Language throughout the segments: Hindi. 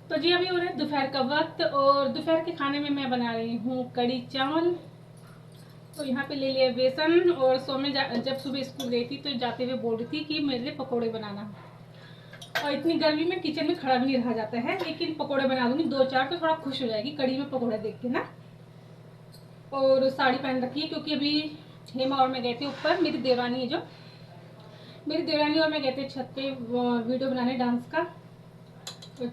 तो जी अभी हो रहा है दोपहर का वक्त और दोपहर के खाने में मैं बना रही हूँ कड़ी चावल। तो यहाँ पे ले लिया बेसन और जब सुबह स्कूल गई थी तो जाते हुए बोल रही थी कि मेरे लिए पकोड़े बनाना। और इतनी गर्मी में किचन में खड़ा भी नहीं रहा जाता है, लेकिन पकोड़े बना दूंगी दो चार तो थोड़ा खुश हो जाएगी कड़ी में पकोड़े देख के ना। और साड़ी पहन रखी है क्योंकि अभी हेमा और मैं गए थे ऊपर, मेरी देवरानी और मैं गए थे छत पे वीडियो बनाने डांस का। तो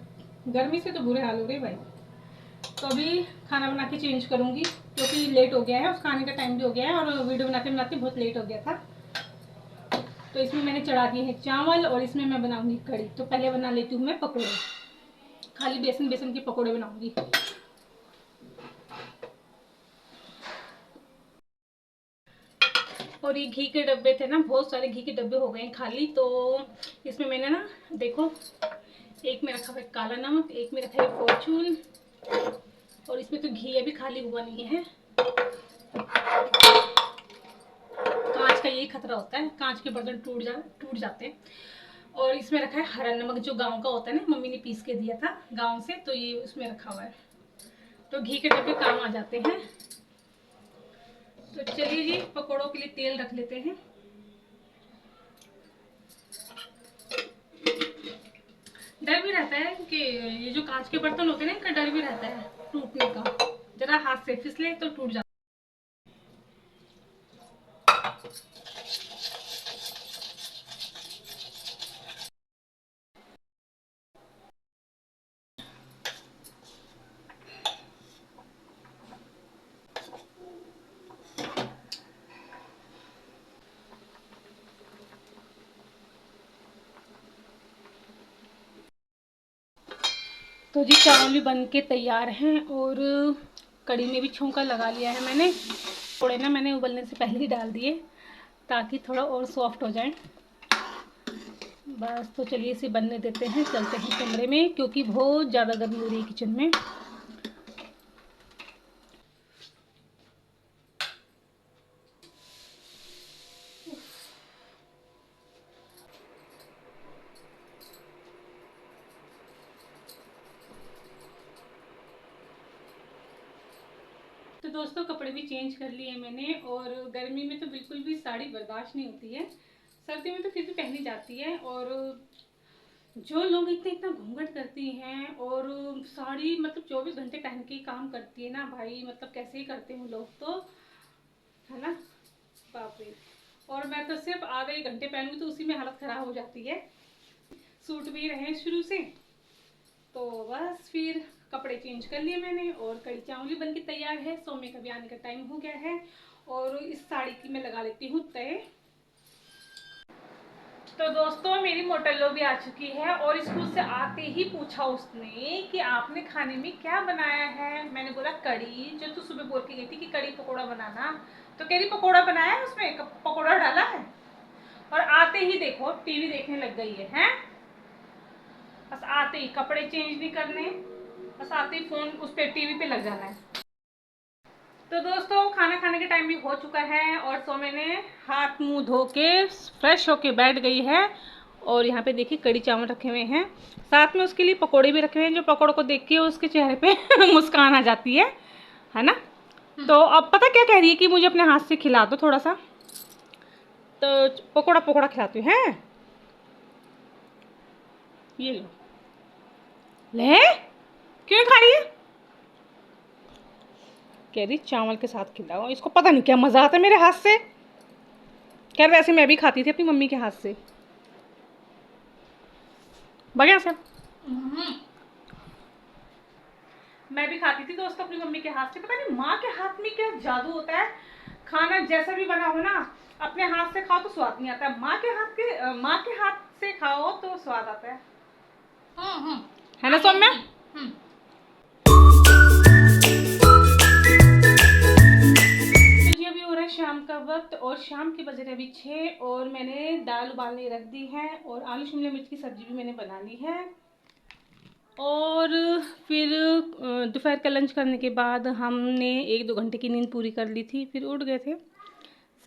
गर्मी से तो बुरे हाल हो गए भाई। तो अभी खाना बना के चेंज करूंगी क्योंकि लेट हो गया है, उस खाने का टाइम भी हो गया है और वीडियो बनाते बनाते बहुत लेट हो गया था। तो इसमें मैंने चढ़ा दिए हैं चावल और इसमें मैं बनाऊंगी कड़ी। तो पहले बना लेती हूँ मैं पकोड़े, खाली बेसन बेसन के पकोड़े बनाऊंगी। और ये घी के डब्बे थे ना, बहुत सारे घी के डब्बे हो गए हैं खाली। तो इसमें मैंने ना देखो, एक में रखा हुआ है काला नमक, एक में रखा है फॉर्चून, और इसमें तो घी अभी खाली हुआ नहीं है। कांच का यही खतरा होता है, कांच के बर्तन टूट जाते हैं। और इसमें रखा है हरा नमक जो गांव का होता है ना, मम्मी ने पीस के दिया था गांव से, तो ये उसमें रखा हुआ है। तो घी के डब्बे काम आ जाते हैं। तो चलिए जी पकौड़ों के लिए तेल रख लेते हैं। डर भी रहता है कि ये जो कांच के बर्तन होते हैं ना, इनका डर भी रहता है टूटने का, जरा हाथ से फिसले तो टूट जाता। तो जी चावल भी बन के तैयार हैं और कड़ी में भी छौंका लगा लिया है मैंने। थोड़े ना मैंने उबलने से पहले ही डाल दिए ताकि थोड़ा और सॉफ्ट हो जाए। बस तो चलिए इसे बनने देते हैं, चलते हैं कमरे में क्योंकि बहुत ज़्यादा गर्मी हो रही है किचन में। तो दोस्तों कपड़े भी चेंज कर लिए मैंने, और गर्मी में तो बिल्कुल भी साड़ी बर्दाश्त नहीं होती है, सर्दी में तो फिर भी पहनी जाती है। और जो लोग इतना इतना घूंघट करती हैं और साड़ी मतलब 24 घंटे पहन के काम करती है ना भाई, मतलब कैसे ही करते हैं लोग तो, है ना, बाप रे। और मैं तो सिर्फ आधा एक घंटे पहनूंगी तो उसी में हालत खराब हो जाती है। सूट भी रहे शुरू से, तो बस फिर कपड़े चेंज कर लिए मैंने और कड़ी चावल भी बन के तैयार है। सोमे का भी आने का टाइम हो गया है और इस साड़ी की मैं लगा लेती हूँ तय। तो दोस्तों मेरी मोटल्लो भी आ चुकी है और स्कूल से आते ही पूछा उसने कि आपने खाने में क्या बनाया है। मैंने बोला कड़ी, जो तू सुबह बोल के गई थी कि कड़ी पकोड़ा बनाना, तो कह रही पकोड़ा बनाया है, उसमें पकोड़ा डाला है। और आते ही देखो टीवी देखने लग गई है। बस आते ही कपड़े चेंज नहीं करने, बस आते ही फोन उस पे टीवी पे लग जाना है। तो दोस्तों खाना खाने का टाइम भी हो चुका है और सो मैंने हाथ मुंह धो के फ्रेश होके बैठ गई है। और यहाँ पे देखिए कड़ी चावल रखे हुए हैं, साथ में उसके लिए पकोड़े भी रखे हुए हैं, जो पकोड़ों को देख के उसके चेहरे पे मुस्कान आ जाती है ना। तो अब पता क्या कह रही है कि मुझे अपने हाथ से खिला दो थोड़ा सा, तो पकोड़ा पकोड़ा खिलाती हूँ। है ये लो, ले, क्यों खा रही है? कह रही चावल के साथ खिलाओ, इसको पता नहीं क्या मजा आता है मेरे हाथ से। खैर वैसे मैं भी खाती थी अपनी मम्मी के हाथ से, बढ़िया से। मैं भी खाती थी दोस्तों अपनी मम्मी के हाथ से। पता नहीं माँ के हाथ में क्या जादू होता है, खाना जैसा भी बना हो ना अपने हाथ से खाओ तो स्वाद नहीं आता, माँ के हाथ से खाओ तो स्वाद आता है। है ना सौम्या? तो जी अभी हो रहा है शाम का वक्त और शाम के बजे अभी 6 और मैंने दाल उबालने रख दी है और आलू शिमला मिर्च की सब्जी भी मैंने बना ली है। और फिर दोपहर का लंच करने के बाद हमने 1-2 घंटे की नींद पूरी कर ली थी, फिर उठ गए थे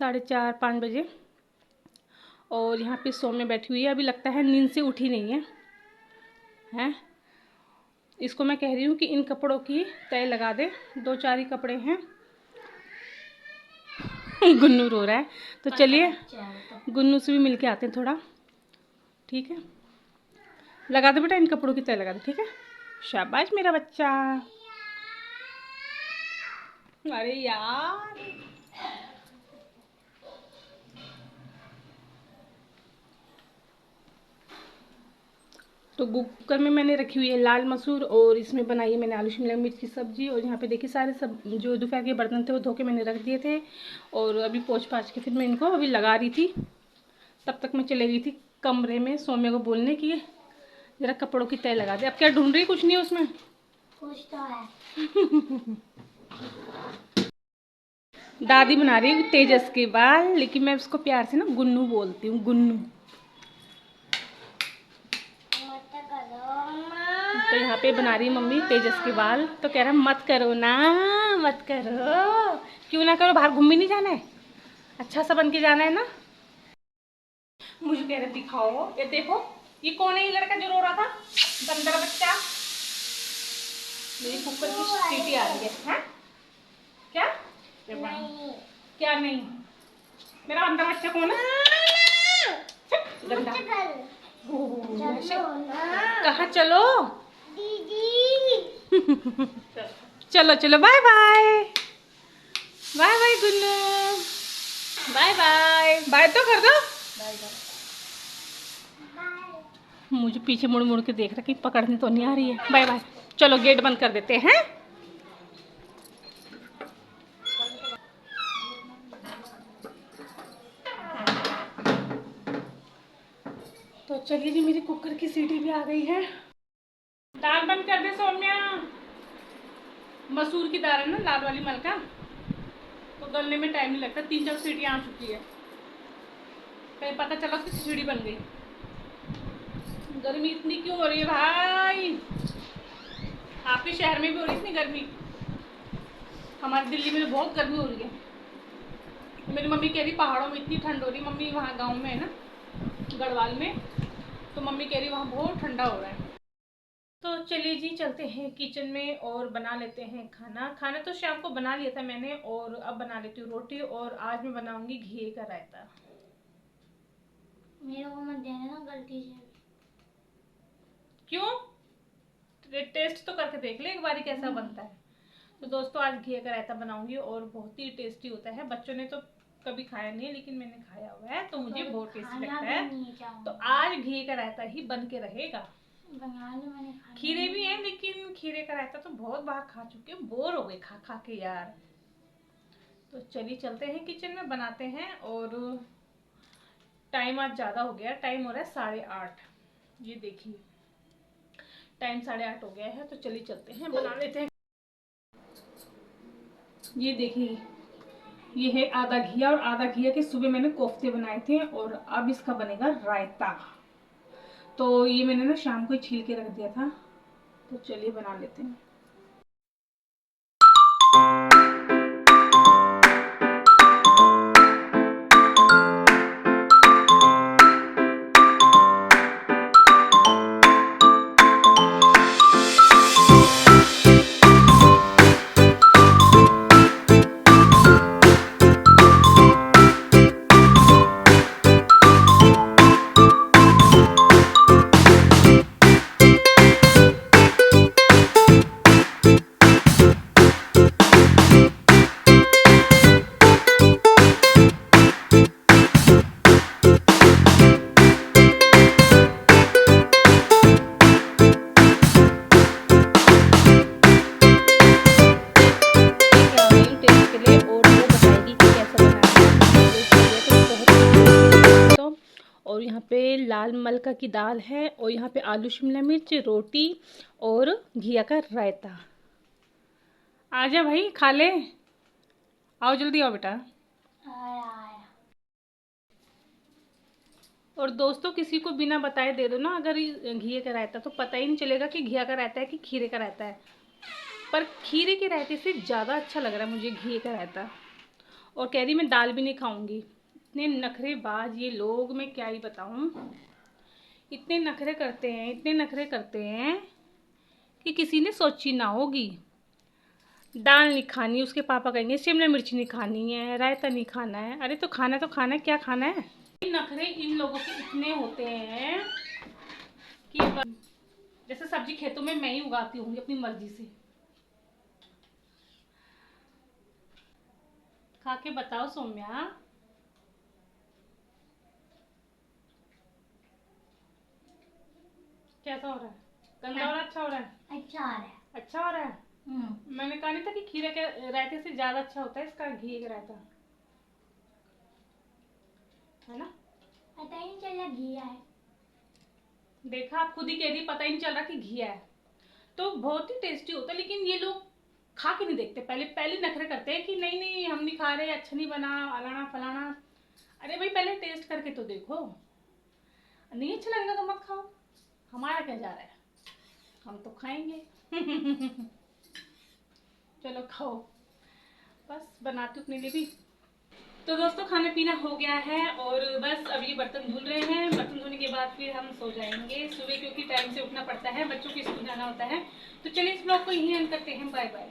4:30-5 बजे। और यहाँ पे सो में बैठी हुई है, अभी लगता है नींद से उठी नहीं है, हैं। इसको मैं कह रही हूँ कि इन कपड़ों की तय लगा दे। 2-4 ही कपड़े हैं। गुन्नू रो रहा है, तो चलिए गुन्नू से भी मिल के आते हैं थोड़ा। ठीक है, लगा दे बेटा, इन कपड़ों की तय लगा दे। ठीक है, शाबाश मेरा बच्चा। अरे यार, तो कुकर में मैंने रखी हुई है लाल मसूर और इसमें बनाई है मैंने आलू शिमला मिर्च की सब्ज़ी। और यहाँ पे देखिए सारे सब जो दोपहर के बर्तन थे वो धो के मैंने रख दिए थे। और अभी पोंछ पाछ के फिर मैं इनको अभी लगा रही थी। तब तक मैं चले गई थी कमरे में सौम्या को बोलने की ज़रा कपड़ों की तय लगा दे। अब क्या ढूंढ रही? कुछ नहीं है उसमें, कुछ तो है। दादी बना रही है तेजस के बाल, लेकिन मैं उसको प्यार से ना गुन्नू बोलती हूँ, गुन्नू। तो यहाँ पे बना रही मम्मी तेजस के बाल, तो कह रहा मत करो ना, मत करो। क्यों ना करो? बाहर घूम भी नहीं जाना है, अच्छा सा बन के जाना है ना। मुझे कह रहे दिखाओ, ये देखो ये कौन है, ये लड़का जो रो रहा था, बंदर बच्चा। मेरी कुकर की सीटी आ रही है। क्या नहीं। क्या नहीं? मेरा बंदर बच्चा कौन है? गंदा। कहाँ चलो? दीदी। चलो चलो, bye bye, bye bye Gunnu, bye bye, bye तो कर दो। Bye bye. मुझे पीछे मुड़ मुड़ के देख रहा कि पकड़ने तो नहीं आ रही है। Bye bye. चलो गेट बंद कर देते हैं। तो चलिए जी, मेरी कुकर की सीटी भी आ गई है। दाल बंद कर दे सौम्या। मसूर की दाल है ना, लाल वाली मलका, तो गलने में टाइम नहीं लगता। 3-4 सीटियाँ आ चुकी है, कहीं पता चला उसकी खिचड़ी बन गई। गर्मी इतनी क्यों हो रही है भाई? आपके शहर में भी हो रही है इतनी गर्मी? हमारी दिल्ली में तो बहुत गर्मी हो रही है। मेरी मम्मी कह रही पहाड़ों में इतनी ठंड हो रही। मम्मी वहाँ गांव में है ना, गढ़वाल में, तो मम्मी कह रही वहाँ बहुत ठंडा हो रहा है। तो चलिए जी, चलते हैं किचन में और बना लेते हैं खाना। खाना तो शाम को बना लिया था मैंने, और अब बना लेती हूँ रोटी। और आज मैं बनाऊंगी घी का रायता। मेरे को मत देना ना गलती से। क्यों? टेस्ट तो करके देख ले एक बारी कैसा बनता है। तो दोस्तों, आज घी का रायता बनाऊंगी और बहुत ही टेस्टी होता है। बच्चों ने तो कभी खाया नहीं है, लेकिन मैंने खाया हुआ है, तो मुझे बहुत टेस्टी लगता है। तो आज घी का रायता ही बन के रहेगा। खीरे भी हैं, लेकिन खीरे का रायता तो बहुत बार खा चुके हैं, बोर हो गए खा खा के यार। तो चलिए चलते हैं किचन में, बनाते हैं। और टाइम आज ज़्यादा हो गया, टाइम हो रहा है 8:30। ये देखिए टाइम 8:30 हो गया है। तो चलिए चलते हैं, बना लेते हैं। ये देखिए, ये है आधा घिया, और आधा घिया के सुबह मैंने कोफ्ते बनाए थे, और अब इसका बनेगा रायता। तो ये मैंने ना शाम को ही छील के रख दिया था। तो चलिए बना लेते हैं। और यहाँ पे लाल मलका की दाल है, और यहाँ पे आलू शिमला मिर्च, रोटी और घिया का रायता। आजा भाई खा ले, आओ जल्दी आओ बेटा। और दोस्तों, किसी को बिना बताए दे दो ना अगर घिया का रायता, तो पता ही नहीं चलेगा कि घिया का रायता है कि खीरे का रायता है। पर खीरे के रायते से ज़्यादा अच्छा लग रहा है मुझे घी का रायता। और कह रही मैं दाल भी नहीं खाऊंगी। इतने नखरेबाज ये लोग, मैं क्या ही बताऊं। इतने नखरे करते हैं, इतने नखरे करते हैं कि किसी ने सोची ना होगी। दाल नहीं खानी, उसके पापा कहेंगे शिमला मिर्च नहीं खानी है, रायता नहीं खाना है। अरे तो खाना क्या खाना है। नखरे इन लोगों के इतने होते हैं कि जैसे सब्जी खेतों में मैं ही उगाती हूँ अपनी मर्जी से। खा के बताओ सौम्या। कैसा हो रहा है? गंदा हो रहा है, अच्छा हो रहा है? अच्छा आ रहा है। अच्छा हो रहा है। मैंने कहा नहीं था कि खीरे के रायते से ज्यादा अच्छा होता है इसका घी का रायता, है ना? पता ही नहीं चला घिया है। देखा, आप खुद ही कह रही पता ही नहीं चल रहा कि घी है। तो बहुत ही टेस्टी होता है, लेकिन ये लोग खा के नहीं देखते, पहले पहले नखरे करते हैं कि नहीं नहीं हम नहीं खा रहे, अच्छा नहीं बना, अलाना फलाना। अरे भाई पहले टेस्ट करके तो देखो, नहीं अच्छा लगेगा तो मत खाओ, हमारा क्या जा रहा है, हम तो खाएंगे। चलो खाओ, बस बनाती हूँ अपने लिए भी। तो दोस्तों खाना पीना हो गया है और बस अब ये बर्तन धुल रहे हैं। बर्तन धोने के बाद फिर हम सो जाएंगे सुबह, क्योंकि टाइम से उठना पड़ता है, बच्चों को स्कूल जाना होता है। तो चलिए इस ब्लॉग को यहीं एंड करते हैं। Bye bye.